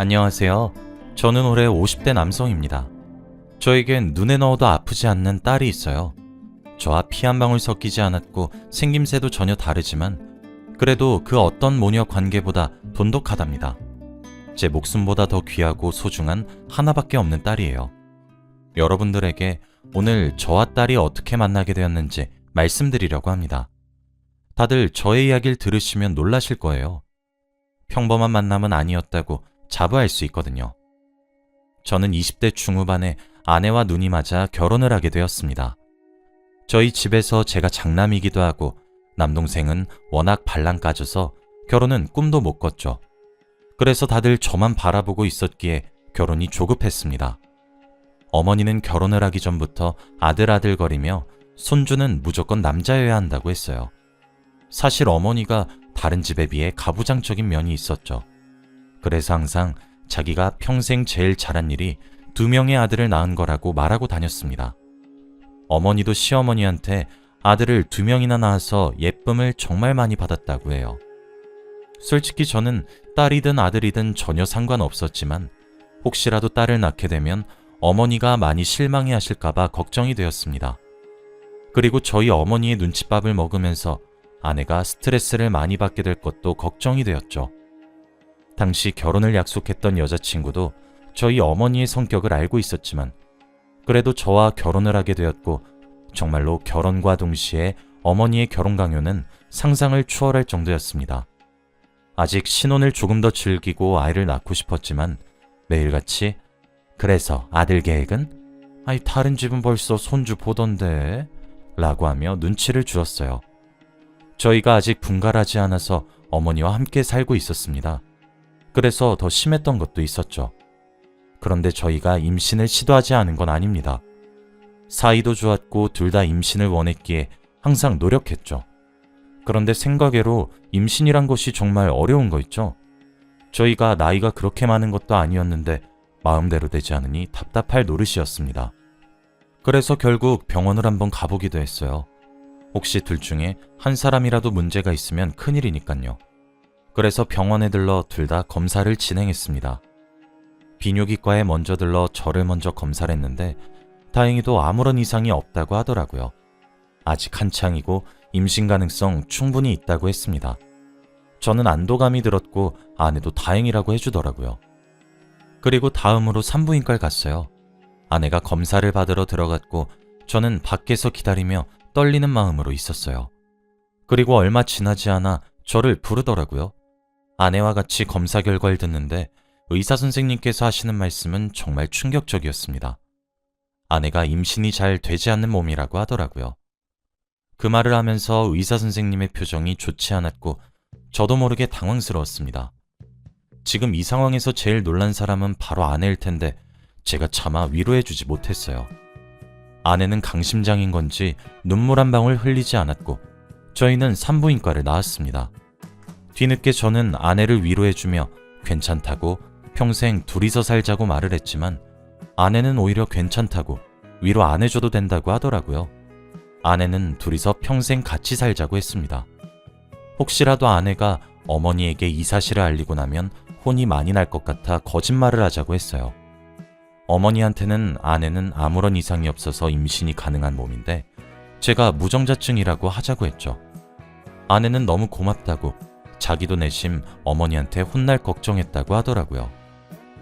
안녕하세요. 저는 올해 50대 남성입니다. 저에겐 눈에 넣어도 아프지 않는 딸이 있어요. 저와 피 한 방울 섞이지 않았고 생김새도 전혀 다르지만 그래도 그 어떤 모녀 관계보다 돈독하답니다. 제 목숨보다 더 귀하고 소중한 하나밖에 없는 딸이에요. 여러분들에게 오늘 저와 딸이 어떻게 만나게 되었는지 말씀드리려고 합니다. 다들 저의 이야기를 들으시면 놀라실 거예요. 평범한 만남은 아니었다고 자부할 수 있거든요. 저는 20대 중후반에 아내와 눈이 맞아 결혼을 하게 되었습니다. 저희 집에서 제가 장남이기도 하고 남동생은 워낙 발랑 까져서 결혼은 꿈도 못 꿨죠. 그래서 다들 저만 바라보고 있었기에 결혼이 조급했습니다. 어머니는 결혼을 하기 전부터 아들아들거리며 손주는 무조건 남자여야 한다고 했어요. 사실 어머니가 다른 집에 비해 가부장적인 면이 있었죠. 그래서 항상 자기가 평생 제일 잘한 일이 2명의 아들을 낳은 거라고 말하고 다녔습니다. 어머니도 시어머니한테 아들을 2명이나 낳아서 예쁨을 정말 많이 받았다고 해요. 솔직히 저는 딸이든 아들이든 전혀 상관없었지만 혹시라도 딸을 낳게 되면 어머니가 많이 실망해 하실까봐 걱정이 되었습니다. 그리고 저희 어머니의 눈칫밥을 먹으면서 아내가 스트레스를 많이 받게 될 것도 걱정이 되었죠. 당시 결혼을 약속했던 여자친구도 저희 어머니의 성격을 알고 있었지만 그래도 저와 결혼을 하게 되었고 정말로 결혼과 동시에 어머니의 결혼 강요는 상상을 초월할 정도였습니다. 아직 신혼을 조금 더 즐기고 아이를 낳고 싶었지만 매일같이 그래서 아들 계획은? 아이 다른 집은 벌써 손주 보던데 라고 하며 눈치를 주었어요. 저희가 아직 분갈하지 않아서 어머니와 함께 살고 있었습니다. 그래서 더 심했던 것도 있었죠. 그런데 저희가 임신을 시도하지 않은 건 아닙니다. 사이도 좋았고 둘 다 임신을 원했기에 항상 노력했죠. 그런데 생각외로 임신이란 것이 정말 어려운 거 있죠. 저희가 나이가 그렇게 많은 것도 아니었는데 마음대로 되지 않으니 답답할 노릇이었습니다. 그래서 결국 병원을 한번 가보기도 했어요. 혹시 둘 중에 한 사람이라도 문제가 있으면 큰일이니까요. 그래서 병원에 들러 둘 다 검사를 진행했습니다. 비뇨기과에 먼저 들러 저를 먼저 검사를 했는데 다행히도 아무런 이상이 없다고 하더라고요. 아직 한창이고 임신 가능성 충분히 있다고 했습니다. 저는 안도감이 들었고 아내도 다행이라고 해주더라고요. 그리고 다음으로 산부인과를 갔어요. 아내가 검사를 받으러 들어갔고 저는 밖에서 기다리며 떨리는 마음으로 있었어요. 그리고 얼마 지나지 않아 저를 부르더라고요. 아내와 같이 검사 결과를 듣는데 의사 선생님께서 하시는 말씀은 정말 충격적이었습니다. 아내가 임신이 잘 되지 않는 몸이라고 하더라고요. 그 말을 하면서 의사 선생님의 표정이 좋지 않았고 저도 모르게 당황스러웠습니다. 지금 이 상황에서 제일 놀란 사람은 바로 아내일 텐데 제가 차마 위로해주지 못했어요. 아내는 강심장인 건지 눈물 한 방울 흘리지 않았고 저희는 산부인과를 나왔습니다. 뒤늦게 저는 아내를 위로해주며 괜찮다고 평생 둘이서 살자고 말을 했지만 아내는 오히려 괜찮다고 위로 안 해줘도 된다고 하더라고요. 아내는 둘이서 평생 같이 살자고 했습니다. 혹시라도 아내가 어머니에게 이 사실을 알리고 나면 혼이 많이 날 것 같아 거짓말을 하자고 했어요. 어머니한테는 아내는 아무런 이상이 없어서 임신이 가능한 몸인데 제가 무정자증이라고 하자고 했죠. 아내는 너무 고맙다고 자기도 내심 어머니한테 혼날 걱정했다고 하더라고요.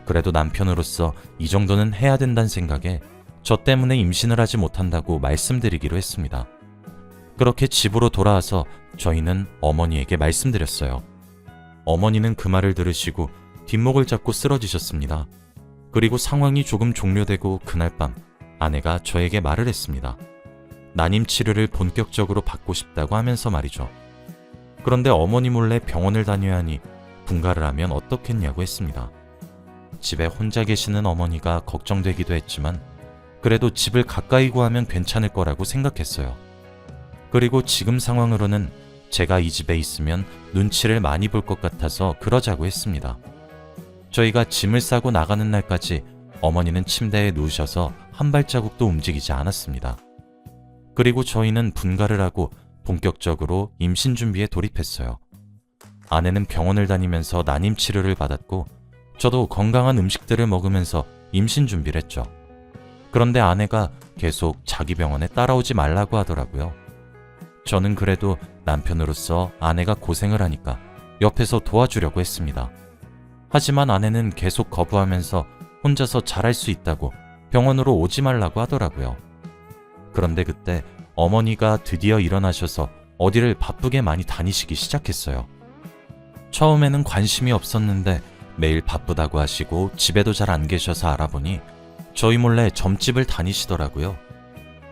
그래도 남편으로서 이 정도는 해야 된다는 생각에 저 때문에 임신을 하지 못한다고 말씀드리기로 했습니다. 그렇게 집으로 돌아와서 저희는 어머니에게 말씀드렸어요. 어머니는 그 말을 들으시고 뒷목을 잡고 쓰러지셨습니다. 그리고 상황이 조금 종료되고 그날 밤 아내가 저에게 말을 했습니다. 난임 치료를 본격적으로 받고 싶다고 하면서 말이죠. 그런데 어머니 몰래 병원을 다녀야 하니 분가를 하면 어떻겠냐고 했습니다. 집에 혼자 계시는 어머니가 걱정되기도 했지만 그래도 집을 가까이 구하면 괜찮을 거라고 생각했어요. 그리고 지금 상황으로는 제가 이 집에 있으면 눈치를 많이 볼 것 같아서 그러자고 했습니다. 저희가 짐을 싸고 나가는 날까지 어머니는 침대에 누우셔서 한 발자국도 움직이지 않았습니다. 그리고 저희는 분가를 하고 본격적으로 임신 준비에 돌입했어요. 아내는 병원을 다니면서 난임 치료를 받았고 저도 건강한 음식들을 먹으면서 임신 준비를 했죠. 그런데 아내가 계속 자기 병원에 따라오지 말라고 하더라고요. 저는 그래도 남편으로서 아내가 고생을 하니까 옆에서 도와주려고 했습니다. 하지만 아내는 계속 거부하면서 혼자서 잘할 수 있다고 병원으로 오지 말라고 하더라고요. 그런데 그때 어머니가 드디어 일어나셔서 어디를 바쁘게 많이 다니시기 시작했어요. 처음에는 관심이 없었는데 매일 바쁘다고 하시고 집에도 잘 안 계셔서 알아보니 저희 몰래 점집을 다니시더라고요.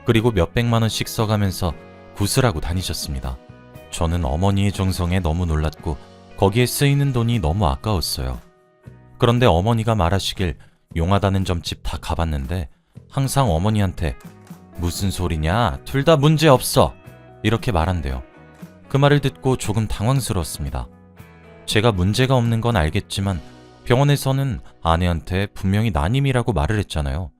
그리고 몇백만 원씩 써가면서 구슬하고 다니셨습니다. 저는 어머니의 정성에 너무 놀랐고 거기에 쓰이는 돈이 너무 아까웠어요. 그런데 어머니가 말하시길 용하다는 점집 다 가봤는데 항상 어머니한테 무슨 소리냐, 둘 다 문제 없어, 이렇게 말한대요. 그 말을 듣고 조금 당황스러웠습니다. 제가 문제가 없는 건 알겠지만 병원에서는 아내한테 분명히 난임이라고 말을 했잖아요.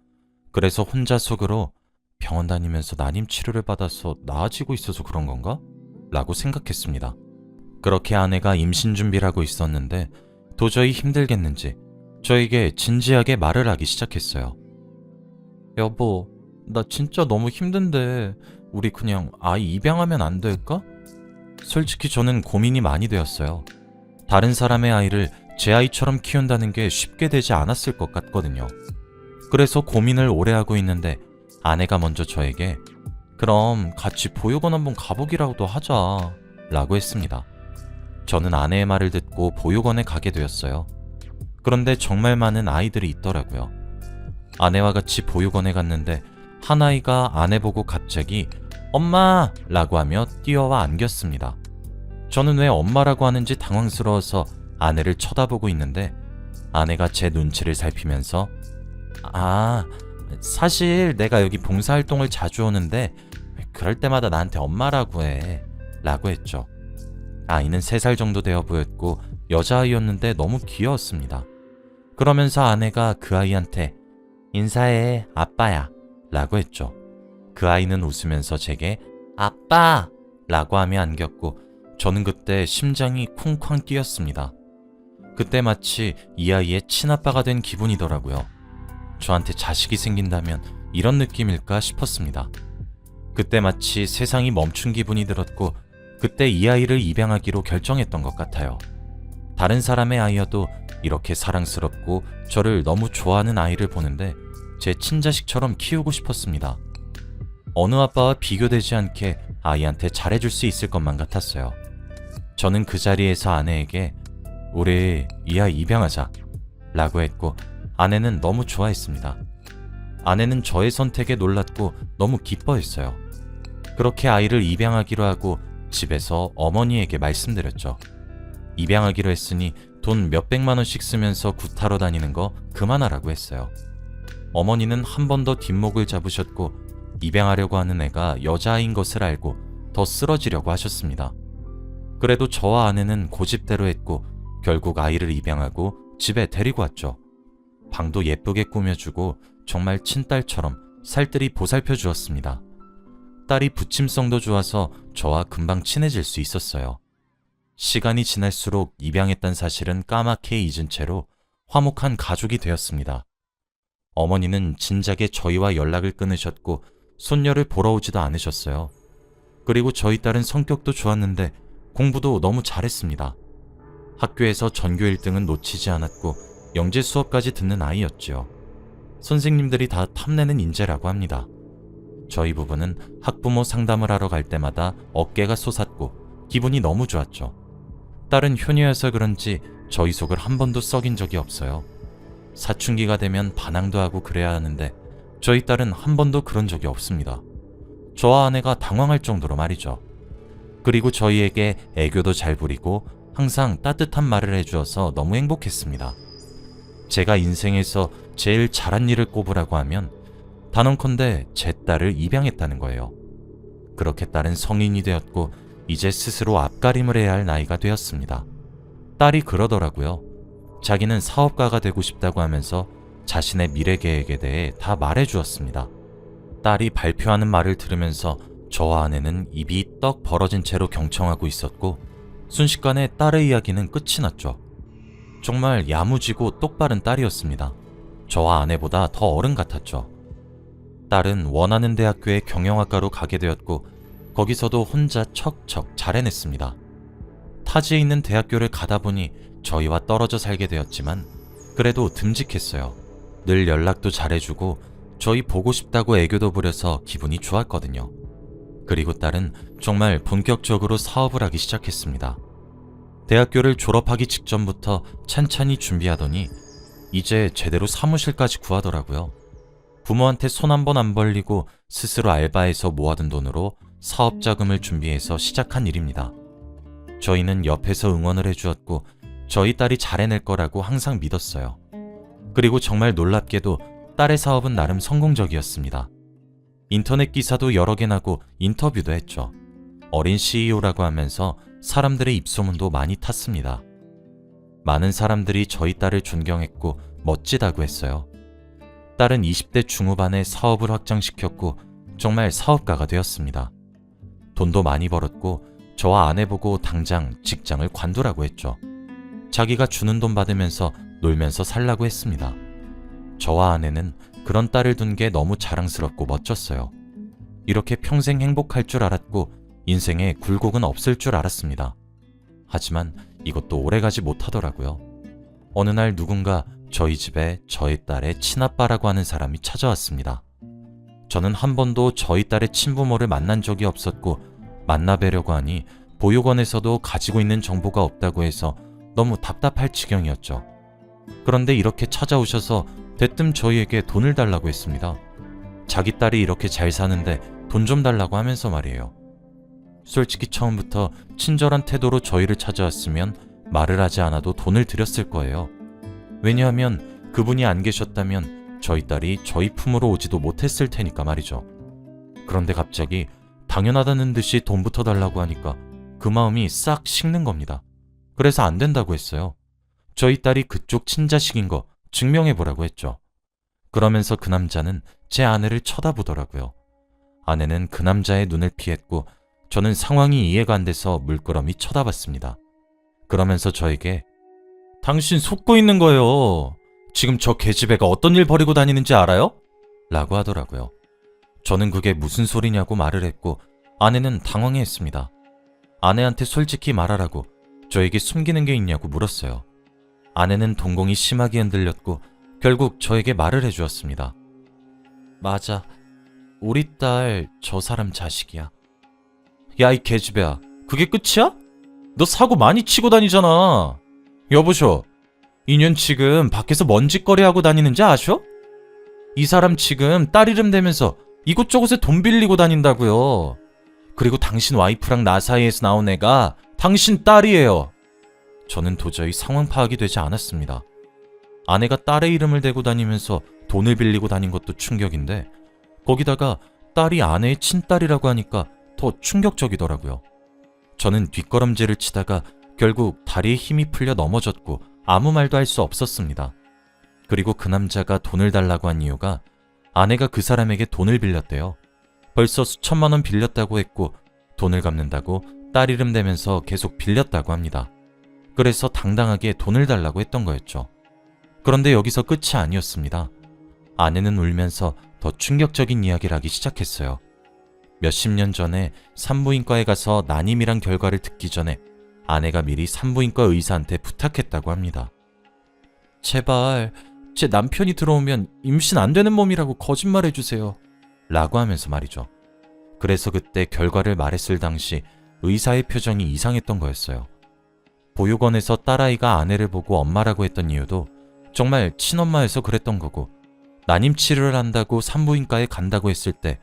그래서 혼자 속으로 병원 다니면서 난임 치료를 받아서 나아지고 있어서 그런 건가? 라고 생각했습니다. 그렇게 아내가 임신 준비를 하고 있었는데 도저히 힘들겠는지 저에게 진지하게 말을 하기 시작했어요. 여보, 나 진짜 너무 힘든데 우리 그냥 아이 입양하면 안 될까? 솔직히 저는 고민이 많이 되었어요. 다른 사람의 아이를 제 아이처럼 키운다는 게 쉽게 되지 않았을 것 같거든요. 그래서 고민을 오래 하고 있는데 아내가 먼저 저에게 그럼 같이 보육원 한번 가보기라도 하자 라고 했습니다. 저는 아내의 말을 듣고 보육원에 가게 되었어요. 그런데 정말 많은 아이들이 있더라고요. 아내와 같이 보육원에 갔는데 한 아이가 아내 보고 갑자기 엄마! 라고 하며 뛰어와 안겼습니다. 저는 왜 엄마라고 하는지 당황스러워서 아내를 쳐다보고 있는데 아내가 제 눈치를 살피면서 사실 내가 여기 봉사활동을 자주 오는데 그럴 때마다 나한테 엄마라고 해 라고 했죠. 아이는 3살 정도 되어 보였고 여자아이였는데 너무 귀여웠습니다. 그러면서 아내가 그 아이한테 인사해 아빠야 라고 했죠. 그 아이는 웃으면서 제게 아빠 라고 하며 안겼고 저는 그때 심장이 쿵쾅 뛰었습니다. 그때 마치 이 아이의 친아빠가 된 기분이더라고요. 저한테 자식이 생긴다면 이런 느낌일까 싶었습니다. 그때 마치 세상이 멈춘 기분이 들었고 그때 이 아이를 입양하기로 결정했던 것 같아요. 다른 사람의 아이여도 이렇게 사랑스럽고 저를 너무 좋아하는 아이를 보는데 제 친자식처럼 키우고 싶었습니다. 어느 아빠와 비교되지 않게 아이한테 잘해줄 수 있을 것만 같았어요. 저는 그 자리에서 아내에게 우리 이 아이 입양하자 라고 했고 아내는 너무 좋아했습니다. 아내는 저의 선택에 놀랐고 너무 기뻐했어요. 그렇게 아이를 입양하기로 하고 집에서 어머니에게 말씀드렸죠. 입양하기로 했으니 돈 몇백만 원씩 쓰면서 구타러 다니는 거 그만하라고 했어요. 어머니는 한 번 더 뒷목을 잡으셨고 입양하려고 하는 애가 여자아이인 것을 알고 더 쓰러지려고 하셨습니다. 그래도 저와 아내는 고집대로 했고 결국 아이를 입양하고 집에 데리고 왔죠. 방도 예쁘게 꾸며주고 정말 친딸처럼 살뜰히 보살펴 주었습니다. 딸이 부침성도 좋아서 저와 금방 친해질 수 있었어요. 시간이 지날수록 입양했다는 사실은 까맣게 잊은 채로 화목한 가족이 되었습니다. 어머니는 진작에 저희와 연락을 끊으셨고 손녀를 보러 오지도 않으셨어요. 그리고 저희 딸은 성격도 좋았는데 공부도 너무 잘했습니다. 학교에서 전교 1등은 놓치지 않았고 영재 수업까지 듣는 아이였지요. 선생님들이 다 탐내는 인재라고 합니다. 저희 부부는 학부모 상담을 하러 갈 때마다 어깨가 솟았고 기분이 너무 좋았죠. 딸은 효녀여서 그런지 저희 속을 한 번도 썩인 적이 없어요. 사춘기가 되면 반항도 하고 그래야 하는데 저희 딸은 한 번도 그런 적이 없습니다. 저와 아내가 당황할 정도로 말이죠. 그리고 저희에게 애교도 잘 부리고 항상 따뜻한 말을 해주어서 너무 행복했습니다. 제가 인생에서 제일 잘한 일을 꼽으라고 하면 단언컨대 제 딸을 입양했다는 거예요. 그렇게 딸은 성인이 되었고 이제 스스로 앞가림을 해야 할 나이가 되었습니다. 딸이 그러더라고요. 자기는 사업가가 되고 싶다고 하면서 자신의 미래 계획에 대해 다 말해주었습니다. 딸이 발표하는 말을 들으면서 저와 아내는 입이 떡 벌어진 채로 경청하고 있었고 순식간에 딸의 이야기는 끝이 났죠. 정말 야무지고 똑바른 딸이었습니다. 저와 아내보다 더 어른 같았죠. 딸은 원하는 대학교에 경영학과로 가게 되었고 거기서도 혼자 척척 잘 해냈습니다. 타지에 있는 대학교를 가다 보니 저희와 떨어져 살게 되었지만 그래도 듬직했어요. 늘 연락도 잘해주고 저희 보고 싶다고 애교도 부려서 기분이 좋았거든요. 그리고 딸은 정말 본격적으로 사업을 하기 시작했습니다. 대학교를 졸업하기 직전부터 찬찬히 준비하더니 이제 제대로 사무실까지 구하더라고요. 부모한테 손 한 번 안 벌리고 스스로 알바해서 모아둔 돈으로 사업 자금을 준비해서 시작한 일입니다. 저희는 옆에서 응원을 해주었고 저희 딸이 잘해낼 거라고 항상 믿었어요. 그리고 정말 놀랍게도 딸의 사업은 나름 성공적이었습니다. 인터넷 기사도 여러 개 나고 인터뷰도 했죠. 어린 CEO라고 하면서 사람들의 입소문도 많이 탔습니다. 많은 사람들이 저희 딸을 존경했고 멋지다고 했어요. 딸은 20대 중후반에 사업을 확장시켰고 정말 사업가가 되었습니다. 돈도 많이 벌었고 저와 아내 보고 당장 직장을 관두라고 했죠. 자기가 주는 돈 받으면서 놀면서 살라고 했습니다. 저와 아내는 그런 딸을 둔 게 너무 자랑스럽고 멋졌어요. 이렇게 평생 행복할 줄 알았고 인생에 굴곡은 없을 줄 알았습니다. 하지만 이것도 오래가지 못하더라고요. 어느 날 누군가 저희 집에 저희 딸의 친아빠라고 하는 사람이 찾아왔습니다. 저는 한 번도 저희 딸의 친부모를 만난 적이 없었고 만나뵈려고 하니 보육원에서도 가지고 있는 정보가 없다고 해서 너무 답답할 지경이었죠. 그런데 이렇게 찾아오셔서 대뜸 저희에게 돈을 달라고 했습니다. 자기 딸이 이렇게 잘 사는데 돈 좀 달라고 하면서 말이에요. 솔직히 처음부터 친절한 태도로 저희를 찾아왔으면 말을 하지 않아도 돈을 드렸을 거예요. 왜냐하면 그분이 안 계셨다면 저희 딸이 저희 품으로 오지도 못했을 테니까 말이죠. 그런데 갑자기 당연하다는 듯이 돈부터 달라고 하니까 그 마음이 싹 식는 겁니다. 그래서 안 된다고 했어요. 저희 딸이 그쪽 친자식인 거 증명해보라고 했죠. 그러면서 그 남자는 제 아내를 쳐다보더라고요. 아내는 그 남자의 눈을 피했고 저는 상황이 이해가 안 돼서 물끄러미 쳐다봤습니다. 그러면서 저에게 당신 속고 있는 거예요. 지금 저 계집애가 어떤 일 벌이고 다니는지 알아요? 라고 하더라고요. 저는 그게 무슨 소리냐고 말을 했고 아내는 당황해했습니다. 아내한테 솔직히 말하라고 저에게 숨기는 게 있냐고 물었어요. 아내는 동공이 심하게 흔들렸고 결국 저에게 말을 해주었습니다. 맞아. 우리 딸 저 사람 자식이야. 야, 이 계집애야. 그게 끝이야? 너 사고 많이 치고 다니잖아. 여보쇼. 이년 지금 밖에서 먼지거리 하고 다니는지 아셔? 이 사람 지금 딸 이름 대면서 이곳저곳에 돈 빌리고 다닌다고요. 그리고 당신 와이프랑 나 사이에서 나온 애가 당신 딸이에요. 저는 도저히 상황 파악이 되지 않았습니다. 아내가 딸의 이름을 대고 다니면서 돈을 빌리고 다닌 것도 충격인데 거기다가 딸이 아내의 친딸이라고 하니까 더 충격적이더라고요. 저는 뒷걸음질을 치다가 결국 다리에 힘이 풀려 넘어졌고 아무 말도 할 수 없었습니다. 그리고 그 남자가 돈을 달라고 한 이유가 아내가 그 사람에게 돈을 빌렸대요. 벌써 수천만 원 빌렸다고 했고 돈을 갚는다고 딸 이름 대면서 계속 빌렸다고 합니다. 그래서 당당하게 돈을 달라고 했던 거였죠. 그런데 여기서 끝이 아니었습니다. 아내는 울면서 더 충격적인 이야기를 하기 시작했어요. 몇십 년 전에 산부인과에 가서 난임이란 결과를 듣기 전에 아내가 미리 산부인과 의사한테 부탁했다고 합니다. 제발 제 남편이 들어오면 임신 안 되는 몸이라고 거짓말해주세요. 라고 하면서 말이죠. 그래서 그때 결과를 말했을 당시 의사의 표정이 이상했던 거였어요. 보육원에서 딸아이가 아내를 보고 엄마라고 했던 이유도 정말 친엄마여서 그랬던 거고 난임 치료를 한다고 산부인과에 간다고 했을 때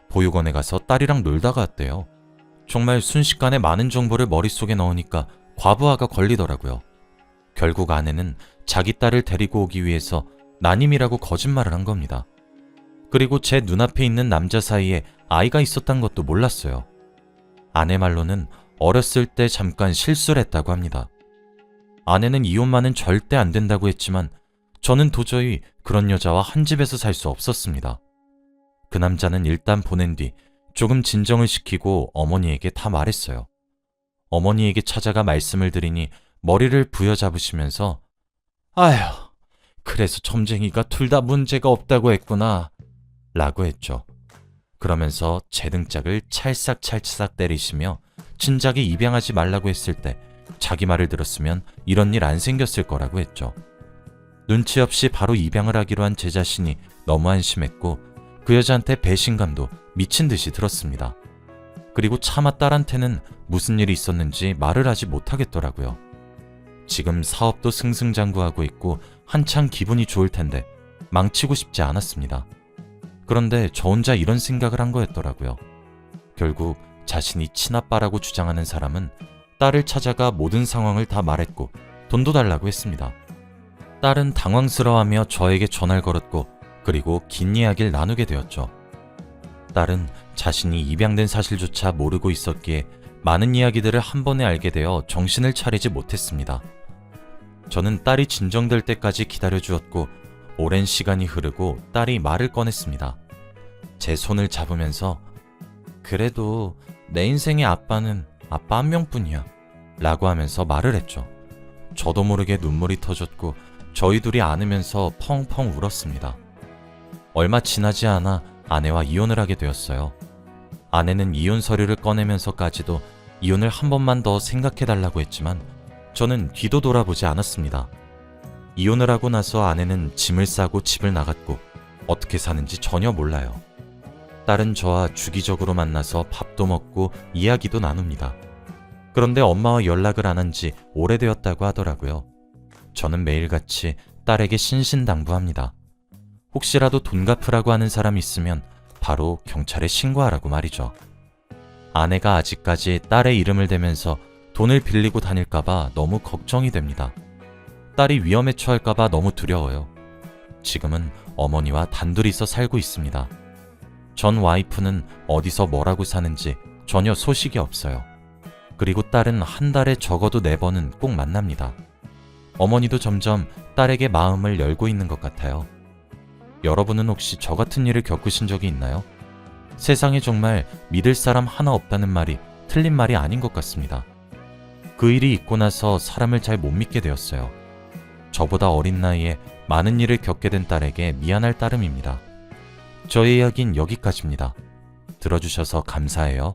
보육원에 가서 딸이랑 놀다가 왔대요. 정말 순식간에 많은 정보를 머릿속에 넣으니까 과부하가 걸리더라고요. 결국 아내는 자기 딸을 데리고 오기 위해서 난임이라고 거짓말을 한 겁니다. 그리고 제 눈앞에 있는 남자 사이에 아이가 있었단 것도 몰랐어요. 아내 말로는 어렸을 때 잠깐 실수를 했다고 합니다. 아내는 이혼만은 절대 안 된다고 했지만 저는 도저히 그런 여자와 한 집에서 살 수 없었습니다. 그 남자는 일단 보낸 뒤 조금 진정을 시키고 어머니에게 다 말했어요. 어머니에게 찾아가 말씀을 드리니 머리를 부여잡으시면서 아휴, 그래서 점쟁이가 둘 다 문제가 없다고 했구나 라고 했죠. 그러면서 제 등짝을 찰싹찰싹 때리시며 진작에 입양하지 말라고 했을 때 자기 말을 들었으면 이런 일 안 생겼을 거라고 했죠. 눈치 없이 바로 입양을 하기로 한 제 자신이 너무 안심했고 그 여자한테 배신감도 미친 듯이 들었습니다. 그리고 차마 딸한테는 무슨 일이 있었는지 말을 하지 못하겠더라고요. 지금 사업도 승승장구하고 있고 한창 기분이 좋을 텐데 망치고 싶지 않았습니다. 그런데 저 혼자 이런 생각을 한 거였더라고요. 결국 자신이 친아빠라고 주장하는 사람은 딸을 찾아가 모든 상황을 다 말했고 돈도 달라고 했습니다. 딸은 당황스러워하며 저에게 전화를 걸었고 그리고 긴 이야기를 나누게 되었죠. 딸은 자신이 입양된 사실조차 모르고 있었기에 많은 이야기들을 한 번에 알게 되어 정신을 차리지 못했습니다. 저는 딸이 진정될 때까지 기다려주었고 오랜 시간이 흐르고 딸이 말을 꺼냈습니다. 제 손을 잡으면서 그래도 내 인생의 아빠는 아빠 한 명뿐이야 라고 하면서 말을 했죠. 저도 모르게 눈물이 터졌고 저희 둘이 안으면서 펑펑 울었습니다. 얼마 지나지 않아 아내와 이혼을 하게 되었어요. 아내는 이혼 서류를 꺼내면서까지도 이혼을 한 번만 더 생각해달라고 했지만 저는 뒤도 돌아보지 않았습니다. 이혼을 하고 나서 아내는 짐을 싸고 집을 나갔고 어떻게 사는지 전혀 몰라요. 딸은 저와 주기적으로 만나서 밥도 먹고 이야기도 나눕니다. 그런데 엄마와 연락을 안 한 지 오래되었다고 하더라고요. 저는 매일같이 딸에게 신신당부합니다. 혹시라도 돈 갚으라고 하는 사람 있으면 바로 경찰에 신고하라고 말이죠. 아내가 아직까지 딸의 이름을 대면서 돈을 빌리고 다닐까봐 너무 걱정이 됩니다. 딸이 위험에 처할까봐 너무 두려워요. 지금은 어머니와 단둘이서 살고 있습니다. 전 와이프는 어디서 뭐라고 사는지 전혀 소식이 없어요. 그리고 딸은 한 달에 적어도 4번은 꼭 만납니다. 어머니도 점점 딸에게 마음을 열고 있는 것 같아요. 여러분은 혹시 저 같은 일을 겪으신 적이 있나요? 세상에 정말 믿을 사람 하나 없다는 말이 틀린 말이 아닌 것 같습니다. 그 일이 있고 나서 사람을 잘 못 믿게 되었어요. 저보다 어린 나이에 많은 일을 겪게 된 딸에게 미안할 따름입니다. 저의 이야기는 여기까지입니다. 들어주셔서 감사해요.